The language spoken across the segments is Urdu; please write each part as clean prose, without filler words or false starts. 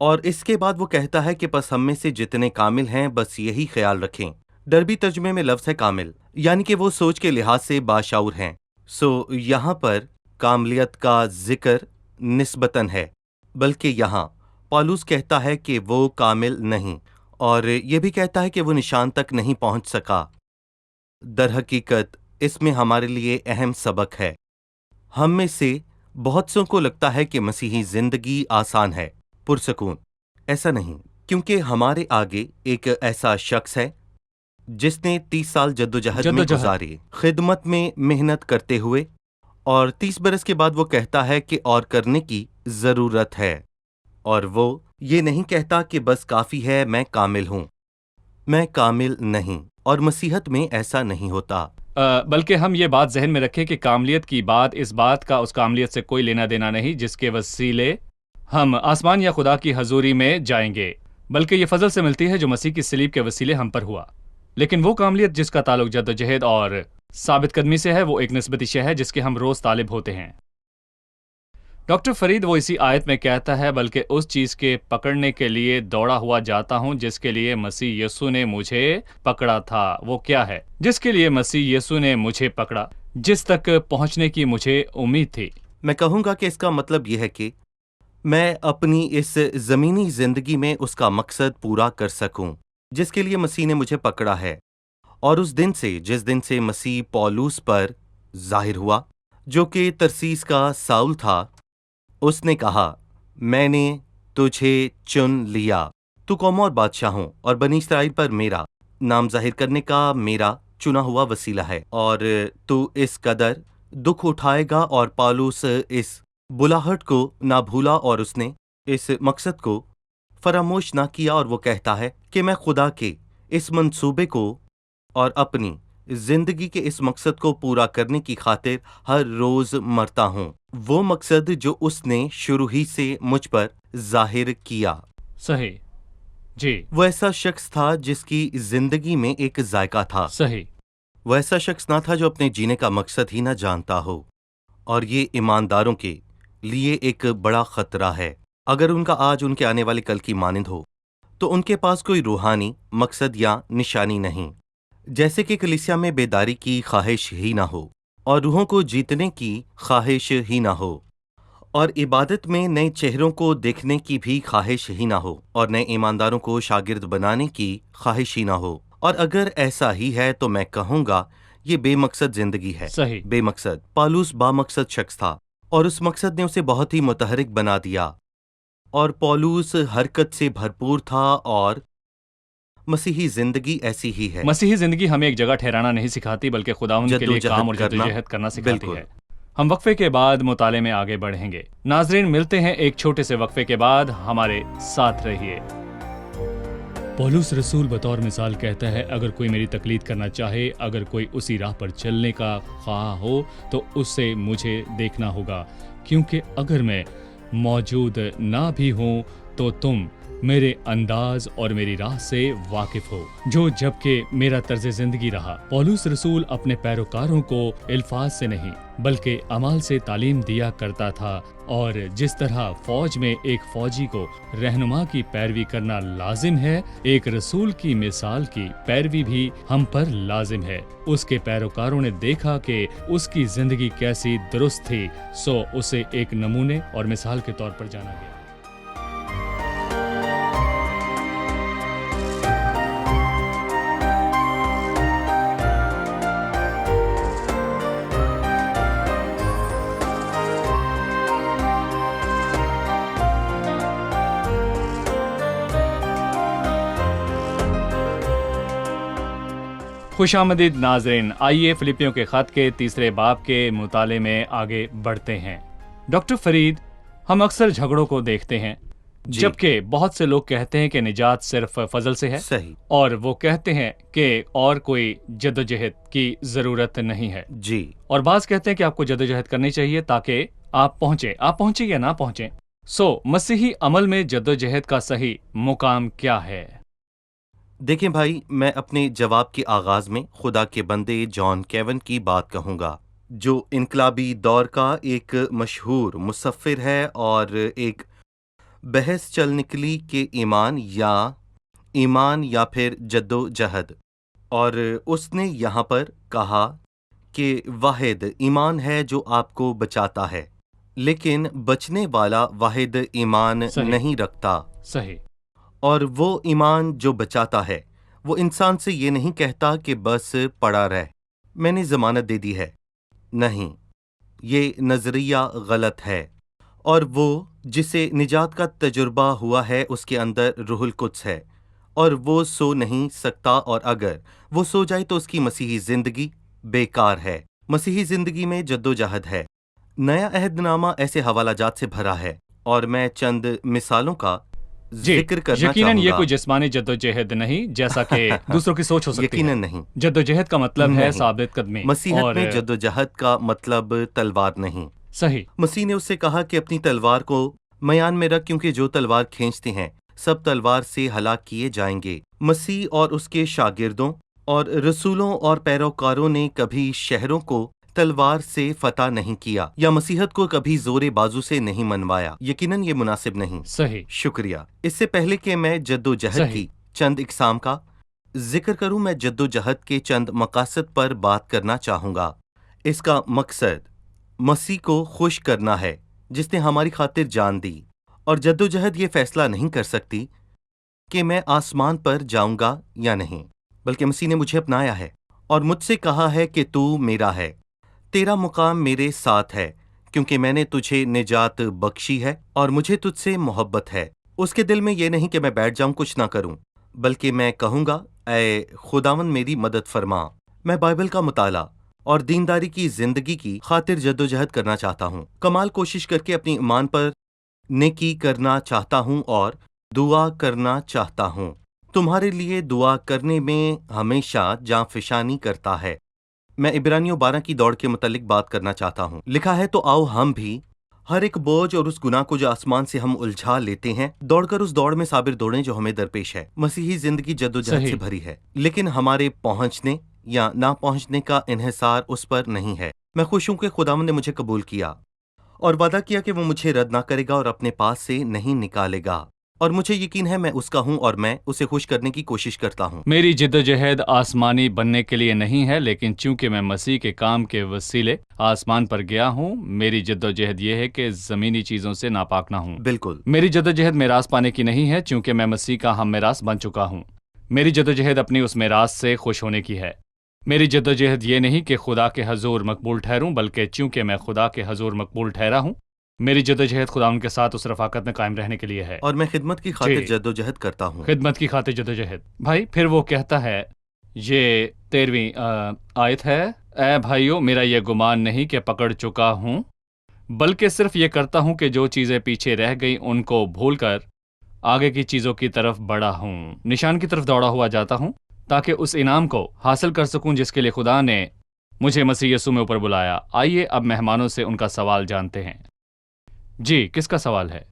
اور اس کے بعد وہ کہتا ہے کہ بس ہم میں سے جتنے کامل ہیں بس یہی خیال رکھیں۔ ڈربی ترجمے میں لفظ ہے کامل، یعنی کہ وہ سوچ کے لحاظ سے باشعور ہیں۔ یہاں پر کاملیت کا ذکر نسبتاً ہے، بلکہ یہاں پالوس کہتا ہے کہ وہ کامل نہیں، اور یہ بھی کہتا ہے کہ وہ نشان تک نہیں پہنچ سکا۔ در حقیقت اس میں ہمارے لیے اہم سبق ہے۔ ہم میں سے بہت سوں کو لگتا ہے کہ مسیحی زندگی آسان ہے، پرسکون۔ ایسا نہیں، کیونکہ ہمارے آگے ایک ایسا شخص ہے جس نے 30 سال جدوجہد میں گزاری، خدمت میں محنت کرتے ہوئے، اور 30 برس کے بعد وہ کہتا ہے کہ اور کرنے کی ضرورت ہے، اور وہ یہ نہیں کہتا کہ بس کافی ہے، میں کامل ہوں۔ میں کامل نہیں، اور مسیحت میں ایسا نہیں ہوتا۔ بلکہ ہم یہ بات ذہن میں رکھیں کہ کاملیت کی بات اس بات کا اس کاملیت سے کوئی لینا دینا نہیں جس کے وسیلے ہم آسمان یا خدا کی حضوری میں جائیں گے، بلکہ یہ فضل سے ملتی ہے جو مسیح کی صلیب کے وسیلے ہم پر ہوا۔ لیکن وہ کاملیت جس کا تعلق جد و جہد اور ثابت قدمی سے ہے، وہ ایک نسبتی شے ہے جس کے ہم روز طالب ہوتے ہیں۔ ڈاکٹر فرید وہ اسی آیت میں کہتا ہے، بلکہ اس چیز کے پکڑنے کے لیے دوڑا ہوا جاتا ہوں جس کے لیے مسیح یسوع نے مجھے پکڑا تھا۔ وہ کیا ہے جس کے لیے مسیح یسوع نے مجھے پکڑا، جس تک پہنچنے کی مجھے امید تھی؟ میں کہوں گا کہ اس کا مطلب یہ ہے کہ میں اپنی اس زمینی زندگی میں اس کا مقصد پورا کر سکوں جس کے لیے مسیح نے مجھے پکڑا ہے۔ اور اس دن سے، جس دن سے مسیح پولوس پر ظاہر ہوا، جو کہ ترسیس کا ساؤل تھا، اس نے کہا، میں نے تجھے چن لیا، تو قوموں اور بادشاہوں اور بنی اسرائیل پر میرا نام ظاہر کرنے کا میرا چنا ہوا وسیلہ ہے، اور تو اس قدر دکھ اٹھائے گا۔ اور پالوس اس بلاہٹ کو نہ بھولا اور اس نے اس مقصد کو فراموش نہ کیا، اور وہ کہتا ہے کہ میں خدا کے اس منصوبے کو اور اپنی زندگی کے اس مقصد کو پورا کرنے کی خاطر ہر روز مرتا ہوں، وہ مقصد جو اس نے شروع ہی سے مجھ پر ظاہر کیا۔ صحیح، جی، وہ ایسا شخص تھا جس کی زندگی میں ایک ذائقہ تھا۔ صحیح، وہ ایسا شخص نہ تھا جو اپنے جینے کا مقصد ہی نہ جانتا ہو، اور یہ ایمانداروں کے لیے ایک بڑا خطرہ ہے۔ اگر ان کا آج ان کے آنے والے کل کی مانند ہو تو ان کے پاس کوئی روحانی مقصد یا نشانی نہیں، جیسے کہ کلیسیا میں بیداری کی خواہش ہی نہ ہو، اور روحوں کو جیتنے کی خواہش ہی نہ ہو، اور عبادت میں نئے چہروں کو دیکھنے کی بھی خواہش ہی نہ ہو، اور نئے ایمانداروں کو شاگرد بنانے کی خواہش ہی نہ ہو۔ اور اگر ایسا ہی ہے تو میں کہوں گا یہ بے مقصد زندگی ہے۔ صحیح، بے مقصد۔ پالوس با مقصد شخص تھا، اور اس مقصد نے اسے بہت ہی متحرک بنا دیا، اور پالوس حرکت سے بھرپور تھا، اور مسیحی زندگی ایسی ہی ہے۔ مسیحی زندگی ہمیں ایک جگہ ٹھہرانا نہیں سکھاتی بلکہ خداوند کے لیے کام اور جدوجہد کرنا سکھاتی بالکل۔ ہے۔ ہم وقفے کے بعد مطالعے میں آگے بڑھیں گے۔ ناظرین، ملتے ہیں ایک چھوٹے سے وقفے کے بعد، ہمارے ساتھ رہیے۔ پولس رسول بطور مثال کہتا ہے، اگر کوئی میری تقلید کرنا چاہے، اگر کوئی اسی راہ پر چلنے کا خواہاں ہو تو اس سے مجھے دیکھنا ہوگا، کیونکہ اگر میں موجود نہ بھی ہوں تو تم میرے انداز اور میری راہ سے واقف ہو، جو جبکہ میرا طرز زندگی رہا۔ پولس رسول اپنے پیروکاروں کو الفاظ سے نہیں بلکہ اعمال سے تعلیم دیا کرتا تھا، اور جس طرح فوج میں ایک فوجی کو رہنما کی پیروی کرنا لازم ہے، ایک رسول کی مثال کی پیروی بھی ہم پر لازم ہے۔ اس کے پیروکاروں نے دیکھا کہ اس کی زندگی کیسی درست تھی، سو اسے ایک نمونے اور مثال کے طور پر جانا گیا۔ خوش آمدید ناظرین، آئیے فلپیوں کے خط کے 3 باب کے مطالعے میں آگے بڑھتے ہیں۔ ڈاکٹر فرید، ہم اکثر جھگڑوں کو دیکھتے ہیں، جبکہ بہت سے لوگ کہتے ہیں کہ نجات صرف فضل سے ہے، صحیح، اور وہ کہتے ہیں کہ اور کوئی جدوجہد کی ضرورت نہیں ہے، جی، اور بعض کہتے ہیں کہ آپ کو جدوجہد کرنی چاہیے تاکہ آپ پہنچیں یا نہ پہنچیں۔ مسیحی عمل میں جدوجہد کا صحیح مقام کیا ہے؟ دیکھیں بھائی، میں اپنے جواب کے آغاز میں خدا کے بندے جان کیون کی بات کہوں گا، جو انقلابی دور کا ایک مشہور مصفر ہے اور ایک بحث چل نکلی کہ ایمان یا پھر جدوجہد، اور اس نے یہاں پر کہا کہ واحد ایمان ہے جو آپ کو بچاتا ہے، لیکن بچنے والا واحد ایمان صحیح۔ نہیں رکھتا، صحیح۔ اور وہ ایمان جو بچاتا ہے وہ انسان سے یہ نہیں کہتا کہ بس پڑا رہ، میں نے ضمانت دے دی ہے، نہیں، یہ نظریہ غلط ہے۔ اور وہ جسے نجات کا تجربہ ہوا ہے اس کے اندر روح القدس ہے، اور وہ سو نہیں سکتا، اور اگر وہ سو جائے تو اس کی مسیحی زندگی بیکار ہے۔ مسیحی زندگی میں جدوجہد ہے۔ نیا عہد نامہ ایسے حوالہ جات سے بھرا ہے، اور میں چند مثالوں کا جی، ذکر کرنا یقیناً چاہوں یہ گا۔ کوئی جسمانی جدوجہد نہیں جیسا کہ دوسروں کی سوچ ہو سکتی ہے۔ یقیناً نہیں۔ جدوجہد کا مطلب ہے نہیں۔ ثابت قدمی، مسیحت اور میں جدوجہد کا مطلب تلوار نہیں۔ صحیح۔ مسیح نے اس سے کہا کہ اپنی تلوار کو میان میں رکھ، کیونکہ جو تلوار کھینچتے ہیں سب تلوار سے ہلاک کیے جائیں گے۔ مسیح اور اس کے شاگردوں اور رسولوں اور پیروکاروں نے کبھی شہروں کو تلوار سے فتح نہیں کیا، یا مسیحت کو کبھی زور بازو سے نہیں منوایا۔ یقیناً یہ مناسب نہیں۔ صحیح۔ شکریہ۔ اس سے پہلے کہ میں جدوجہد صحیح۔ کی چند اقسام کا ذکر کروں، میں جدوجہد کے چند مقاصد پر بات کرنا چاہوں گا۔ اس کا مقصد مسیح کو خوش کرنا ہے جس نے ہماری خاطر جان دی، اور جدوجہد یہ فیصلہ نہیں کر سکتی کہ میں آسمان پر جاؤں گا یا نہیں، بلکہ مسیح نے مجھے اپنایا ہے اور مجھ سے کہا ہے کہ تو میرا ہے، تیرا مقام میرے ساتھ ہے، کیونکہ میں نے تجھے نجات بخشی ہے اور مجھے تجھ سے محبت ہے۔ اس کے دل میں یہ نہیں کہ میں بیٹھ جاؤں کچھ نہ کروں، بلکہ میں کہوں گا اے خداوند میری مدد فرما۔ میں بائبل کا مطالعہ اور دینداری کی زندگی کی خاطر جدوجہد کرنا چاہتا ہوں، کمال کوشش کر کے اپنی ایمان پر نیکی کرنا چاہتا ہوں اور دعا کرنا چاہتا ہوں۔ تمہارے لیے دعا کرنے میں ہمیشہ جاں فشانی کرتا ہے۔ میں عبرانیوں 12 کی دوڑ کے متعلق بات کرنا چاہتا ہوں۔ لکھا ہے تو آؤ ہم بھی ہر ایک بوجھ اور اس گناہ کو جو آسمان سے ہم الجھا لیتے ہیں، دوڑ کر اس دوڑ میں صابر دوڑیں جو ہمیں درپیش ہے۔ مسیحی زندگی جدوجہد سے صحیح۔ بھری ہے، لیکن ہمارے پہنچنے یا نہ پہنچنے کا انحصار اس پر نہیں ہے۔ میں خوش ہوں کہ خداوند نے مجھے قبول کیا اور وعدہ کیا کہ وہ مجھے رد نہ کرے گا اور اپنے پاس سے نہیں نکالے گا، اور مجھے یقین ہے میں اس کا ہوں اور میں اسے خوش کرنے کی کوشش کرتا ہوں۔ میری جدوجہد آسمانی بننے کے لیے نہیں ہے، لیکن چونکہ میں مسیح کے کام کے وسیلے آسمان پر گیا ہوں، میری جدوجہد یہ ہے کہ زمینی چیزوں سے ناپاک نہ ہوں۔ بالکل۔ میری جدوجہد میراث پانے کی نہیں ہے، چونکہ میں مسیح کا ہم میراث بن چکا ہوں۔ میری جدوجہد اپنی اس میراث سے خوش ہونے کی ہے۔ میری جدوجہد یہ نہیں کہ خدا کے حضور مقبول ٹھہروں، بلکہ چونکہ میں خدا کے حضور مقبول ٹھہرا ہوں، میری جدوجہد خدا ان کے ساتھ اس رفاقت میں قائم رہنے کے لیے ہے۔ اور میں خدمت کی خاطر جی۔ جدوجہد کرتا ہوں۔ خدمت کی خاطر جدوجہد۔ بھائی پھر وہ کہتا ہے، یہ 13ویں آیت ہے، اے بھائیو میرا یہ گمان نہیں کہ پکڑ چکا ہوں، بلکہ صرف یہ کرتا ہوں کہ جو چیزیں پیچھے رہ گئی ان کو بھول کر آگے کی چیزوں کی طرف بڑھا ہوں، نشان کی طرف دوڑا ہوا جاتا ہوں، تاکہ اس انعام کو حاصل کر سکوں جس کے لیے خدا نے مجھے مسیح یسوع میں اوپر بلایا۔ آئیے اب مہمانوں سے ان کا سوال جانتے ہیں۔ جی، کس کا سوال ہے؟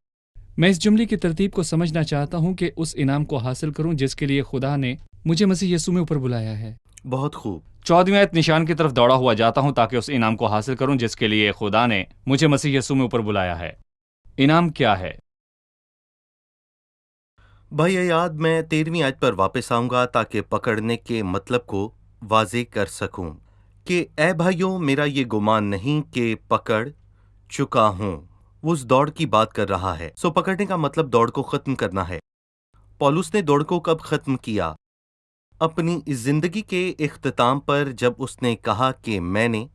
میں اس جملے کی ترتیب کو سمجھنا چاہتا ہوں کہ اس انعام کو حاصل کروں جس کے لیے خدا نے مجھے مسیح یسوع میں اوپر بلایا ہے۔ بہت خوب۔ 14ویں آیت، نشان کی طرف دوڑا ہوا جاتا ہوں تاکہ اس انعام کو حاصل کروں جس کے لیے خدا نے مجھے مسیح یسوع میں اوپر بلایا ہے۔ انعام کیا ہے؟ بھائی یاد میں 13ویں آیت پر واپس آؤں گا تاکہ پکڑنے کے مطلب کو واضح کر سکوں کہ اے بھائیوں میرا یہ گمان نہیں کہ پکڑ چکا ہوں۔ وہ اس دوڑ کی بات کر رہا ہے۔ سو پکڑنے کا مطلب دوڑ کو ختم کرنا ہے۔ پولس نے دوڑ کو کب ختم کیا؟ اپنی زندگی کے اختتام پر، جب اس نے کہا کہ میں نے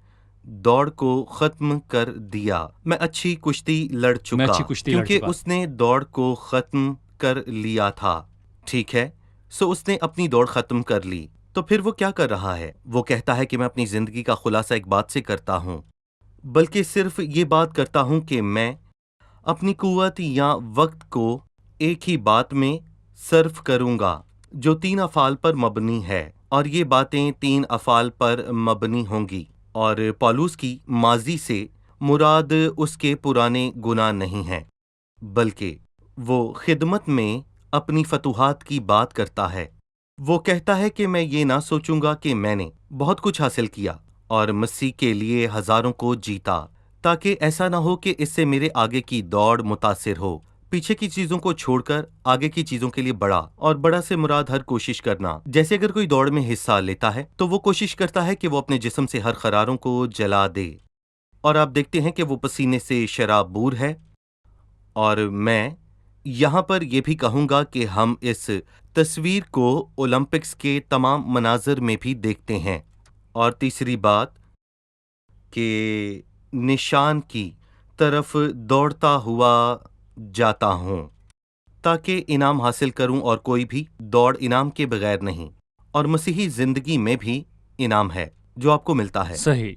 دوڑ کو ختم کر دیا، میں اچھی کشتی لڑ چکا، کیونکہ اس نے دوڑ کو ختم کر لیا تھا۔ ٹھیک ہے، سو اس نے اپنی دوڑ ختم کر لی۔ تو پھر وہ کیا کر رہا ہے؟ وہ کہتا ہے کہ میں اپنی زندگی کا خلاصہ ایک بات سے کرتا ہوں، بلکہ صرف یہ بات کرتا ہوں کہ میں اپنی قوت یا وقت کو ایک ہی بات میں صرف کروں گا جو 3 افعال پر مبنی ہے، اور یہ باتیں 3 افعال پر مبنی ہوں گی۔ اور پولس کی ماضی سے مراد اس کے پرانے گناہ نہیں ہیں، بلکہ وہ خدمت میں اپنی فتوحات کی بات کرتا ہے۔ وہ کہتا ہے کہ میں یہ نہ سوچوں گا کہ میں نے بہت کچھ حاصل کیا اور مسیح کے لیے ہزاروں کو جیتا، تاکہ ایسا نہ ہو کہ اس سے میرے آگے کی دوڑ متاثر ہو، پیچھے کی چیزوں کو چھوڑ کر آگے کی چیزوں کے لیے بڑا، اور بڑا سے مراد ہر کوشش کرنا۔ جیسے اگر کوئی دوڑ میں حصہ لیتا ہے تو وہ کوشش کرتا ہے کہ وہ اپنے جسم سے ہر خراروں کو جلا دے، اور آپ دیکھتے ہیں کہ وہ پسینے سے شرابور ہے۔ اور میں یہاں پر یہ بھی کہوں گا کہ ہم اس تصویر کو اولمپکس کے تمام مناظر میں بھی دیکھتے ہیں۔ اور تیسری بات کہ نشان کی طرف دوڑتا ہوا جاتا ہوں تاکہ انعام حاصل کروں، اور کوئی بھی دوڑ انعام کے بغیر نہیں، اور مسیحی زندگی میں بھی انعام ہے جو آپ کو ملتا ہے۔ صحیح۔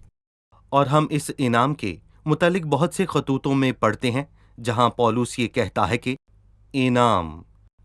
اور ہم اس انعام کے متعلق بہت سے خطوطوں میں پڑھتے ہیں جہاں پولس یہ کہتا ہے کہ انعام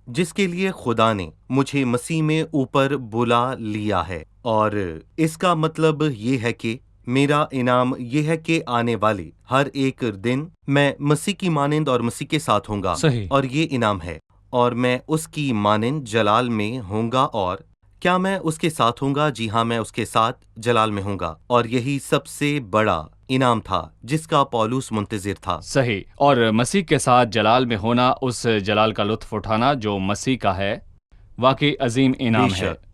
جس کے لیے خدا نے مجھے مسیح میں اوپر بلا لیا ہے، اور اس کا مطلب یہ ہے کہ میرا انعام یہ ہے کہ آنے والے ہر ایک دن میں مسیح کی مانند اور مسیح کے ساتھ ہوں گا، صحیح۔ اور یہ انعام ہے، اور میں اس کی مانند جلال میں ہوں گا۔ اور کیا میں اس کے ساتھ ہوں گا؟ جی ہاں، میں اس کے ساتھ جلال میں ہوں گا، اور یہی سب سے بڑا انعام تھا جس کا پولس منتظر تھا۔ صحیح، اور مسیح کے ساتھ جلال میں ہونا، اس جلال کا لطف اٹھانا جو مسیح کا ہے، واقعی عظیم انعام بے ہے۔ شک۔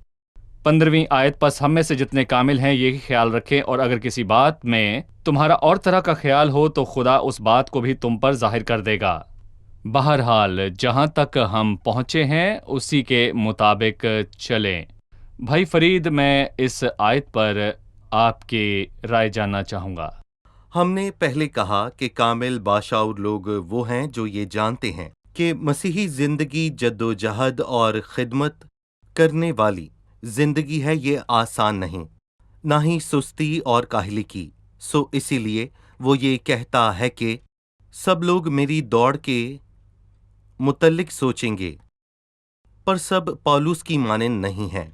15ویں آیت، پس ہم میں سے جتنے کامل ہیں یہی خیال رکھیں، اور اگر کسی بات میں تمہارا اور طرح کا خیال ہو تو خدا اس بات کو بھی تم پر ظاہر کر دے گا۔ بہرحال جہاں تک ہم پہنچے ہیں اسی کے مطابق چلیں۔ بھائی فرید، میں اس آیت پر آپ کی رائے جاننا چاہوں گا۔ ہم نے پہلے کہا کہ کامل باشعور لوگ وہ ہیں جو یہ جانتے ہیں کہ مسیحی زندگی جد و جہد اور خدمت کرنے والی زندگی ہے، یہ آسان نہیں، نہ ہی سستی اور کاہلی کی۔ سو اسی لیے وہ یہ کہتا ہے کہ سب لوگ میری دوڑ کے متعلق سوچیں گے، پر سب پولس کی مانند نہیں ہیں۔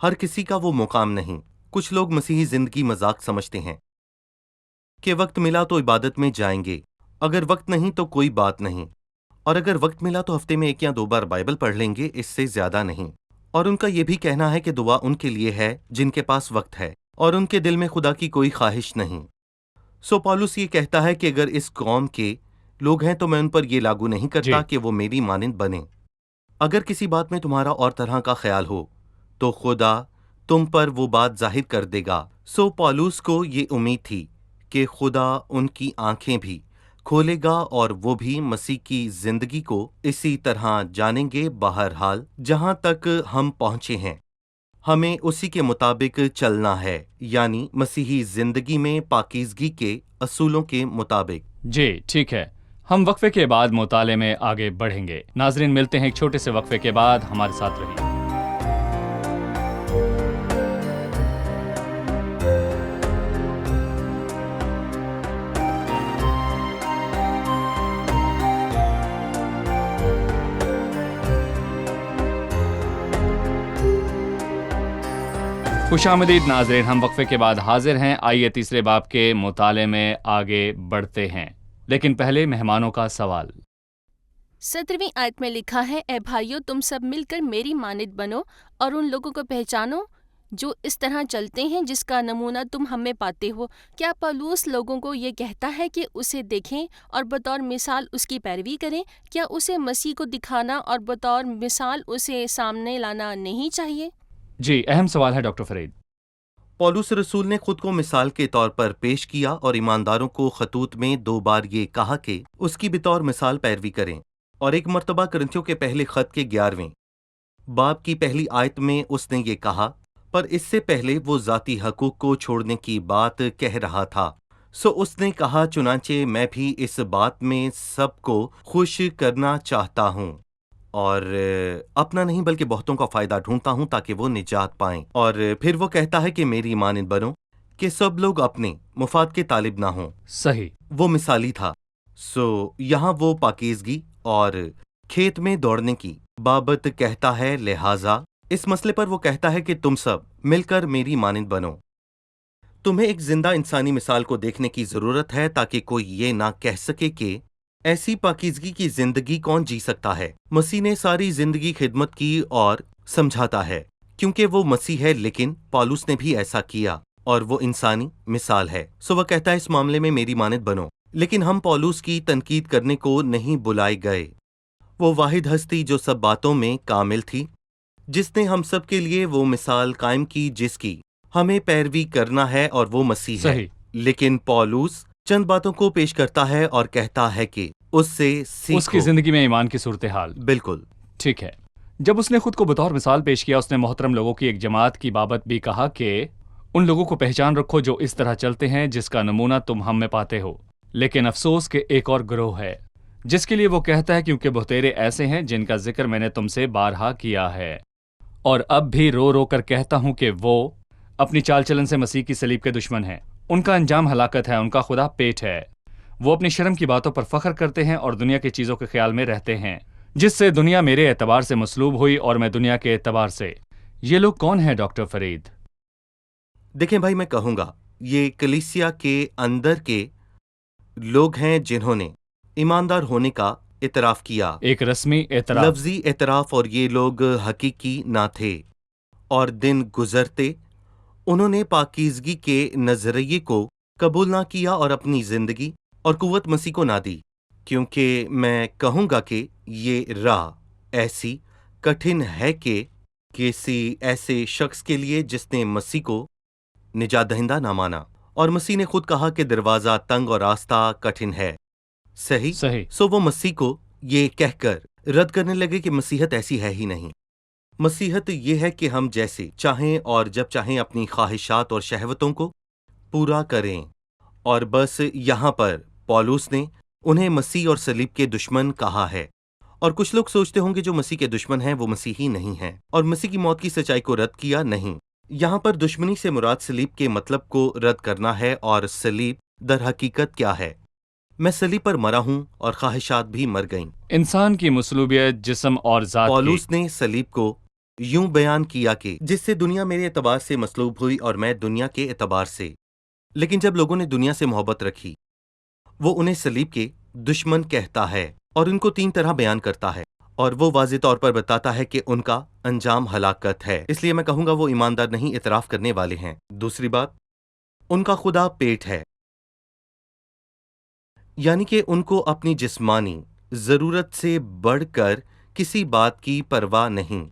ہر کسی کا وہ مقام نہیں۔ کچھ لوگ مسیحی زندگی مذاق سمجھتے ہیں کہ وقت ملا تو عبادت میں جائیں گے، اگر وقت نہیں تو کوئی بات نہیں، اور اگر وقت ملا تو ہفتے میں 1 یا 2 بار بائبل پڑھ لیں گے، اس سے زیادہ نہیں۔ اور ان کا یہ بھی کہنا ہے کہ دعا ان کے لیے ہے جن کے پاس وقت ہے، اور ان کے دل میں خدا کی کوئی خواہش نہیں۔ سو پولس یہ کہتا ہے کہ اگر اس قوم کے لوگ ہیں تو میں ان پر یہ لاگو نہیں کرتا کہ وہ میری مانند بنیں۔ اگر کسی بات میں تمہارا اور طرح کا خیال ہو تو خدا تم پر وہ بات ظاہر کر دے گا۔ سو پولس کو یہ امید تھی کہ خدا ان کی آنکھیں بھی کھولے گا اور وہ بھی مسیح کی زندگی کو اسی طرح جانیں گے۔ بہرحال جہاں تک ہم پہنچے ہیں ہمیں اسی کے مطابق چلنا ہے، یعنی مسیحی زندگی میں پاکیزگی کے اصولوں کے مطابق۔ جی ٹھیک ہے، ہم وقفے کے بعد مطالعے میں آگے بڑھیں گے۔ ناظرین، ملتے ہیں ایک چھوٹے سے وقفے کے بعد، ہمارے ساتھ رہیے۔ خوش آمدید ناظرین، ہم وقفے کے بعد حاضر ہیں۔ آئیے تیسرے باب کے مطالعے میں آگے بڑھتے ہیں، لیکن پہلے مہمانوں کا سوال۔ 17ویں آیت میں لکھا ہے، اے بھائیو تم سب مل کر میری مانند بنو اور ان لوگوں کو پہچانو جو اس طرح چلتے ہیں جس کا نمونہ تم ہم میں پاتے ہو۔ کیا پولس لوگوں کو یہ کہتا ہے کہ اسے دیکھیں اور بطور مثال اس کی پیروی کریں؟ کیا اسے مسیح کو دکھانا اور بطور مثال اسے سامنے لانا نہیں چاہیے؟ جی، اہم سوال ہے ڈاکٹر فرید۔ پولس رسول نے خود کو مثال کے طور پر پیش کیا اور ایمانداروں کو خطوط میں 2 بار یہ کہا کہ اس کی بطور مثال پیروی کریں، اور ایک مرتبہ کرنتھیوں کے پہلے خط کے 11ویں باب کی پہلی آیت میں اس نے یہ کہا، پر اس سے پہلے وہ ذاتی حقوق کو چھوڑنے کی بات کہہ رہا تھا۔ سو اس نے کہا، چنانچہ میں بھی اس بات میں سب کو خوش کرنا چاہتا ہوں، اور اپنا نہیں بلکہ بہتوں کا فائدہ ڈھونڈتا ہوں تاکہ وہ نجات پائیں۔ اور پھر وہ کہتا ہے کہ میری مانند بنو کہ سب لوگ اپنے مفاد کے طالب نہ ہوں۔ صحیح۔ وہ مثالی تھا۔ سو یہاں وہ پاکیزگی اور کھیت میں دوڑنے کی بابت کہتا ہے، لہٰذا اس مسئلے پر وہ کہتا ہے کہ تم سب مل کر میری مانند بنو۔ تمہیں ایک زندہ انسانی مثال کو دیکھنے کی ضرورت ہے تاکہ کوئی یہ نہ کہہ سکے کہ ایسی پاکیزگی کی زندگی کون جی سکتا ہے۔ مسیح نے ساری زندگی خدمت کی اور سمجھاتا ہے کیونکہ وہ مسیح ہے، لیکن پولس نے بھی ایسا کیا اور وہ انسانی مثال ہے۔ سو وہ کہتا ہے اس معاملے میں میری مانند بنو، لیکن ہم پولس کی تنقید کرنے کو نہیں بلائے گئے۔ وہ واحد ہستی جو سب باتوں میں کامل تھی، جس نے ہم سب کے لیے وہ مثال قائم کی جس کی ہمیں پیروی کرنا ہے، اور وہ مسیح ہے۔ صحیح۔ لیکن پولوس چند باتوں کو پیش کرتا ہے اور کہتا ہے کہ اس سے سیکھو۔ اس کی زندگی میں ایمان کی صورتحال۔ بالکل۔ ٹھیک ہے۔ جب اس نے خود کو بطور مثال پیش کیا، اس نے محترم لوگوں کی ایک جماعت کی بابت بھی کہا کہ ان لوگوں کو پہچان رکھو جو اس طرح چلتے ہیں جس کا نمونہ تم ہم میں پاتے ہو۔ لیکن افسوس کہ ایک اور گروہ ہے جس کے لیے وہ کہتا ہے کیونکہ بہتیرے ایسے ہیں جن کا ذکر میں نے تم سے بارہا کیا ہے، اور اب بھی رو رو کر کہتا ہوں کہ وہ اپنی چال چلن سے مسیح کی صلیب کے دشمن ہیں۔ ان کا انجام ہلاکت ہے، ان کا خدا پیٹ ہے۔ وہ اپنی شرم کی باتوں پر فخر کرتے ہیں اور دنیا کی چیزوں کے خیال میں رہتے ہیں، جس سے دنیا میرے اعتبار سے مصلوب ہوئی اور میں دنیا کے اعتبار سے۔ یہ لوگ کون ہیں ڈاکٹر فرید؟ دیکھیں بھائی، میں کہوں گا یہ کلیسیا کے اندر کے لوگ ہیں جنہوں نے ایماندار ہونے کا اعتراف کیا، ایک رسمی اعتراف۔ لفظی اعتراف، اور یہ لوگ حقیقی نہ تھے، اور دن گزرتے انہوں نے پاکیزگی کے نظریے کو قبول نہ کیا اور اپنی زندگی اور قوت مسیح کو نہ دی، کیونکہ میں کہوں گا کہ یہ راہ ایسی کٹھن ہے کہ کسی ایسے شخص کے لیے جس نے مسیح کو نجات دہندہ نہ مانا، اور مسیح نے خود کہا کہ دروازہ تنگ اور راستہ کٹھن ہے۔ صحیح؟ سو وہ مسیح کو یہ کہہ کر رد کرنے لگے کہ مسیحت ایسی ہے ہی نہیں۔ مسیحت یہ ہے کہ ہم جیسے چاہیں اور جب چاہیں اپنی خواہشات اور شہوتوں کو پورا کریں، اور بس یہاں پر پولوس نے انہیں مسیح اور صلیب کے دشمن کہا ہے، اور کچھ لوگ سوچتے ہوں گے جو مسیح کے دشمن ہیں وہ مسیحی نہیں ہیں، اور مسیح کی موت کی سچائی کو رد کیا نہیں۔ یہاں پر دشمنی سے مراد صلیب کے مطلب کو رد کرنا ہے، اور صلیب در حقیقت کیا ہے؟ میں صلیب پر مرا ہوں اور خواہشات بھی مر گئیں۔ انسان کی مصلوبیت جسم اور ذات کی۔ پولوس نے صلیب کو یوں بیان کیا کہ جس سے دنیا میرے اعتبار سے مصلوب ہوئی اور میں دنیا کے اعتبار سے۔ لیکن جب لوگوں نے دنیا سے محبت رکھی، وہ انہیں صلیب کے دشمن کہتا ہے، اور ان کو تین طرح بیان کرتا ہے، اور وہ واضح طور پر بتاتا ہے کہ ان کا انجام ہلاکت ہے۔ اس لیے میں کہوں گا وہ ایماندار نہیں، اعتراف کرنے والے ہیں۔ دوسری بات، ان کا خدا پیٹ ہے، یعنی کہ ان کو اپنی جسمانی ضرورت سے بڑھ کر کسی بات کی پرواہ نہیں۔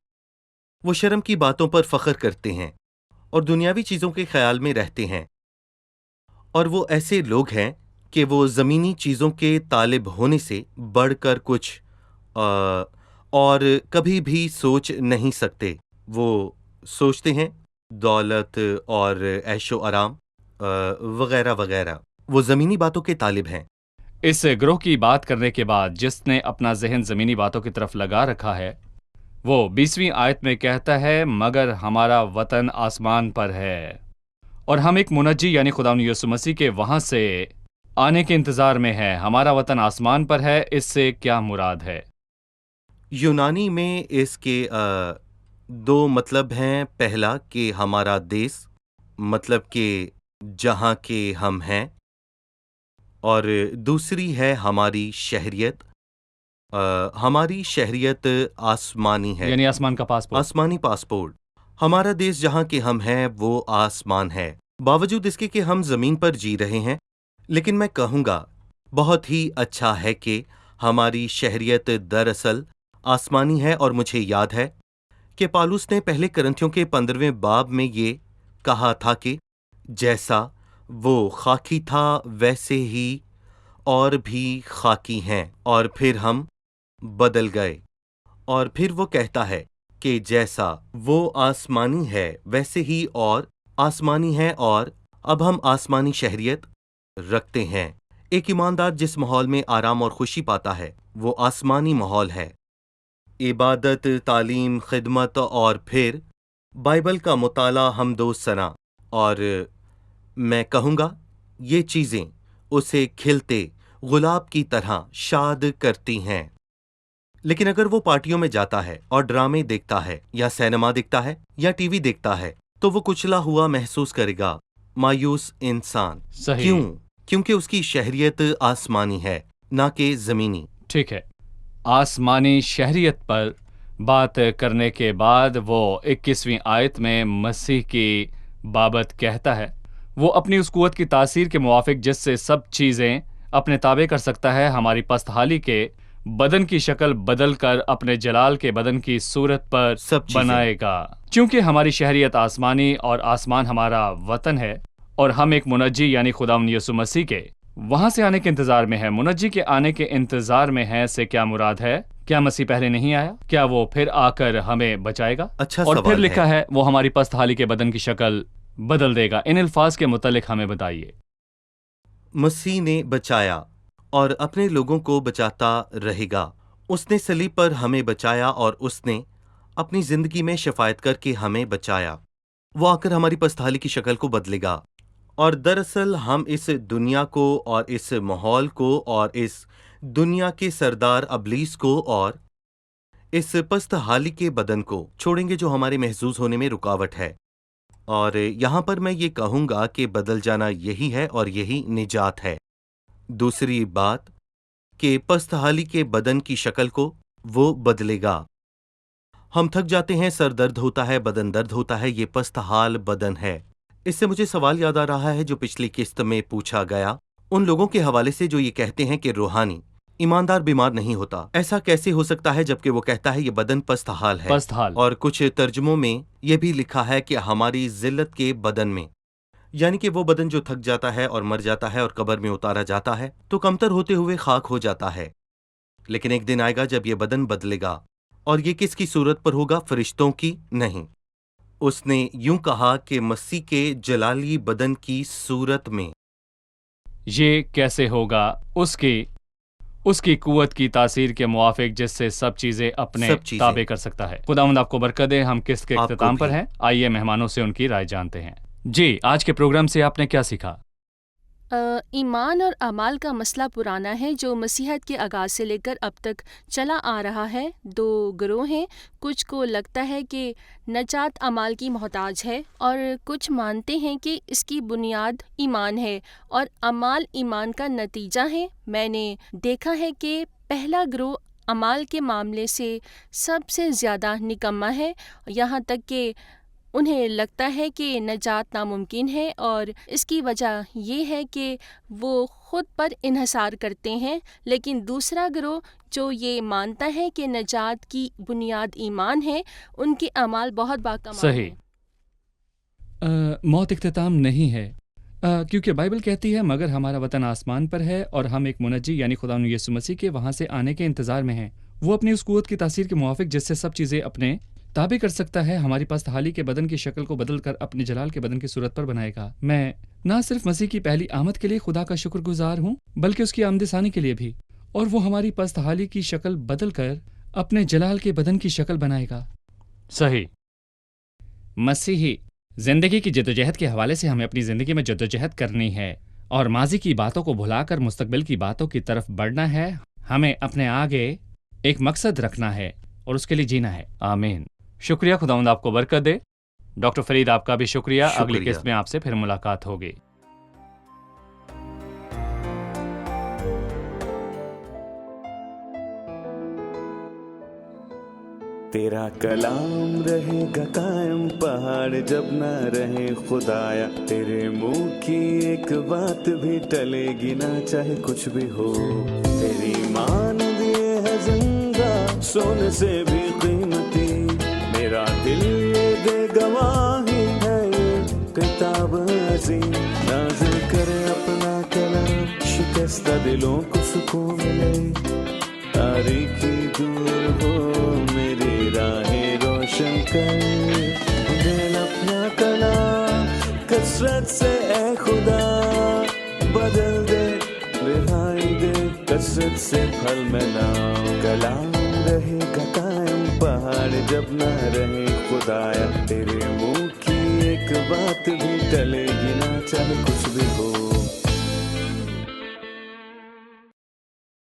وہ شرم کی باتوں پر فخر کرتے ہیں اور دنیاوی چیزوں کے خیال میں رہتے ہیں، اور وہ ایسے لوگ ہیں کہ وہ زمینی چیزوں کے طالب ہونے سے بڑھ کر کچھ اور کبھی بھی سوچ نہیں سکتے۔ وہ سوچتے ہیں دولت اور عیش و آرام وغیرہ وغیرہ، وہ زمینی باتوں کے طالب ہیں۔ اس گروہ کی بات کرنے کے بعد جس نے اپنا ذہن زمینی باتوں کی طرف لگا رکھا ہے، وہ 20ویں آیت میں کہتا ہے مگر ہمارا وطن آسمان پر ہے، اور ہم ایک منجی یعنی خداوند یسوع مسیح کے وہاں سے آنے کے انتظار میں ہے۔ ہمارا وطن آسمان پر ہے، اس سے کیا مراد ہے؟ یونانی میں اس کے دو مطلب ہیں۔ پہلا کہ ہمارا دیس، مطلب کہ جہاں کے ہم ہیں، اور دوسری ہے ہماری شہریت۔ ہماری شہریت آسمانی ہے، یعنی آسمان کا پاسپورٹ۔ آسمانی پاسپورٹ۔ ہمارا دیس جہاں کے ہم ہیں وہ آسمان ہے، باوجود اس کے کہ ہم زمین پر جی رہے ہیں۔ لیکن میں کہوں گا بہت ہی اچھا ہے کہ ہماری شہریت دراصل آسمانی ہے، اور مجھے یاد ہے کہ پالوس نے پہلے کرنتھیوں کے 15ویں باب میں یہ کہا تھا کہ جیسا وہ خاکی تھا ویسے ہی اور بھی خاکی ہیں، اور پھر ہم بدل گئے۔ اور پھر وہ کہتا ہے کہ جیسا وہ آسمانی ہے ویسے ہی اور آسمانی ہے، اور اب ہم آسمانی شہریت رکھتے ہیں۔ ایک ایماندار جس ماحول میں آرام اور خوشی پاتا ہے وہ آسمانی ماحول ہے۔ عبادت، تعلیم، خدمت، اور پھر بائبل کا مطالعہ، حمد و ثنا، اور میں کہوں گا یہ چیزیں اسے کھلتے گلاب کی طرح شاد کرتی ہیں۔ لیکن اگر وہ پارٹیوں میں جاتا ہے اور ڈرامے دیکھتا ہے یا سینما دیکھتا ہے یا ٹی وی دیکھتا ہے تو وہ کچلا ہوا محسوس کرے گا، مایوس انسان۔ صحیح۔ کیوں؟ کیونکہ اس کی شہریت آسمانی ہے، نہ کہ زمینی۔ ٹھیک ہے۔ آسمانی شہریت پر بات کرنے کے بعد وہ 21ویں آیت میں مسیح کی بابت کہتا ہے، وہ اپنی اس قوت کی تاثیر کے موافق جس سے سب چیزیں اپنے تابع کر سکتا ہے، ہماری پست حالی کے بدن کی شکل بدل کر اپنے جلال کے بدن کی صورت پر سب چیزیں۔ بنائے گا۔ چونکہ ہماری شہریت آسمانی اور آسمان ہمارا وطن ہے اور ہم ایک منجی یعنی خداوند یسوع مسیح کے وہاں سے آنے کے انتظار میں ہے۔ منجی کے آنے کے انتظار میں ہے سے کیا مراد ہے؟ کیا مسیح پہلے نہیں آیا؟ کیا وہ پھر آ کر ہمیں بچائے گا؟ اچھا اور سوال پھر لکھا ہے وہ ہماری پست حالی کے بدن کی شکل بدل دے گا۔ ان الفاظ کے متعلق ہمیں بتائیے۔ مسیح نے بچایا اور اپنے لوگوں کو بچاتا رہے گا۔ اس نے صلیب پر ہمیں بچایا اور اس نے اپنی زندگی میں شفاعت کر کے ہمیں بچایا۔ وہ آ کر ہماری پست حالی کی شکل کو بدلے گا، اور دراصل ہم اس دنیا کو اور اس ماحول کو اور اس دنیا کے سردار ابلیس کو اور اس پست حالی کے بدن کو چھوڑیں گے جو ہمارے محظوظ ہونے میں رکاوٹ ہے۔ اور یہاں پر میں یہ کہوں گا کہ بدل جانا یہی ہے اور یہی نجات ہے۔ دوسری بات کہ پست حالی کے بدن کی شکل کو وہ بدلے گا۔ ہم تھک جاتے ہیں، سر درد ہوتا ہے، بدن درد ہوتا ہے، یہ پست حال بدن ہے۔ اس سے مجھے سوال یاد آ رہا ہے جو پچھلی قسط میں پوچھا گیا ان لوگوں کے حوالے سے جو یہ کہتے ہیں کہ روحانی ایماندار بیمار نہیں ہوتا۔ ایسا کیسے ہو سکتا ہے جبکہ وہ کہتا ہے یہ بدن پست حال ہے؟ پست حال۔ اور کچھ ترجموں میں یہ بھی لکھا ہے کہ ہماری ذلت کے بدن میں، یعنی کہ وہ بدن جو تھک جاتا ہے اور مر جاتا ہے اور قبر میں اتارا جاتا ہے تو کمتر ہوتے ہوئے خاک ہو جاتا ہے، لیکن ایک دن آئے گا جب یہ بدن بدلے گا۔ اور یہ کس کی صورت پر ہوگا؟ فرشتوں کی نہیں۔ اس نے یوں کہا کہ مسیح کے جلالی بدن کی صورت میں۔ یہ کیسے ہوگا؟ اس کی قوت کی تاثیر کے موافق جس سے سب چیزیں اپنے سب چیزیں۔ تابع کر سکتا ہے۔ خداوند آپ کو برکت دے۔ ہم قسط کے آپ کو اختتام پر بھی۔ ہیں، آئیے مہمانوں سے ان کی رائے جانتے ہیں۔ جی، آج کے پروگرام سے آپ نے کیا سیکھا؟ ایمان اور اعمال کا مسئلہ پرانا ہے جو مسیحیت کے آغاز سے لے کر اب تک چلا آ رہا ہے۔ دو گروہ ہیں، کچھ کو لگتا ہے کہ نجات اعمال کی محتاج ہے اور کچھ مانتے ہیں کہ اس کی بنیاد ایمان ہے اور اعمال ایمان کا نتیجہ ہے۔ میں نے دیکھا ہے کہ پہلا گروہ اعمال کے معاملے سے سب سے زیادہ نکما ہے، یہاں تک کہ انہیں لگتا ہے کہ نجات ناممکن ہے، اور اس کی وجہ یہ ہے کہ وہ خود پر انحصار کرتے ہیں۔ لیکن دوسرا گروہ جو یہ مانتا ہے کہ نجات کی بنیاد ایمان ہے، ان کے اعمال بہت باکمال صحیح۔ ہیں۔ موت اختتام نہیں ہے، کیونکہ بائبل کہتی ہے مگر ہمارا وطن آسمان پر ہے اور ہم ایک منجی یعنی خداوند یسوع مسیح کے وہاں سے آنے کے انتظار میں ہیں۔ وہ اپنی اس قوت کی تاثیر کے موافق جس سے سب چیزیں اپنے تابع کر سکتا ہے ہماری پست حالی کے بدن کی شکل کو بدل کر اپنے جلال کے بدن کی صورت پر بنائے گا۔ میں نہ صرف مسیح کی پہلی آمد کے لیے خدا کا شکر گزار ہوں بلکہ اس کی آمد ثانی کے لیے بھی، اور وہ ہماری پست حالی کی شکل بدل کر اپنے جلال کے بدن کی شکل بنائے گا۔ صحیح۔ مسیحی زندگی کی جدوجہد کے حوالے سے ہمیں اپنی زندگی میں جدوجہد کرنی ہے اور ماضی کی باتوں کو بھلا کر مستقبل کی باتوں کی طرف بڑھنا ہے۔ ہمیں اپنے آگے ایک مقصد رکھنا ہے اور اس کے لیے جینا ہے۔ آمین۔ شکریہ، خداوند آپ کو برکت دے۔ ڈاکٹر فرید آپ کا بھی شکریہ۔ اگلی قسط میں آپ سے پھر ملاقات ہوگی۔ تیرا کلام رہے گا قائم، پہاڑ جب نہ رہے خدایا، تیرے منہ کی ایک بات بھی ٹلے گی نہ چاہے کچھ بھی ہو۔ تیری مان دیے ہے زندہ سونے سے بھی قیمتی، میرا دل یہ دے گواہی ہے یہ کتاب عظیم، نازل کرے اپنا کلام، شکستہ دلوں کو سکون ملے، تاریکی دور ہو میری راہیں روشن کر، دل اپنا کلام کثرت سے اے خدا بدل دے، رہائی دے کثرت سے پھل ملاؤ، کلام رہے گا قائم، پہاڑ جب نہ رہے خدایا، تیرے منہ کی ایک بات بھی ٹلے گی نہ چاہے کچھ بھی ہو۔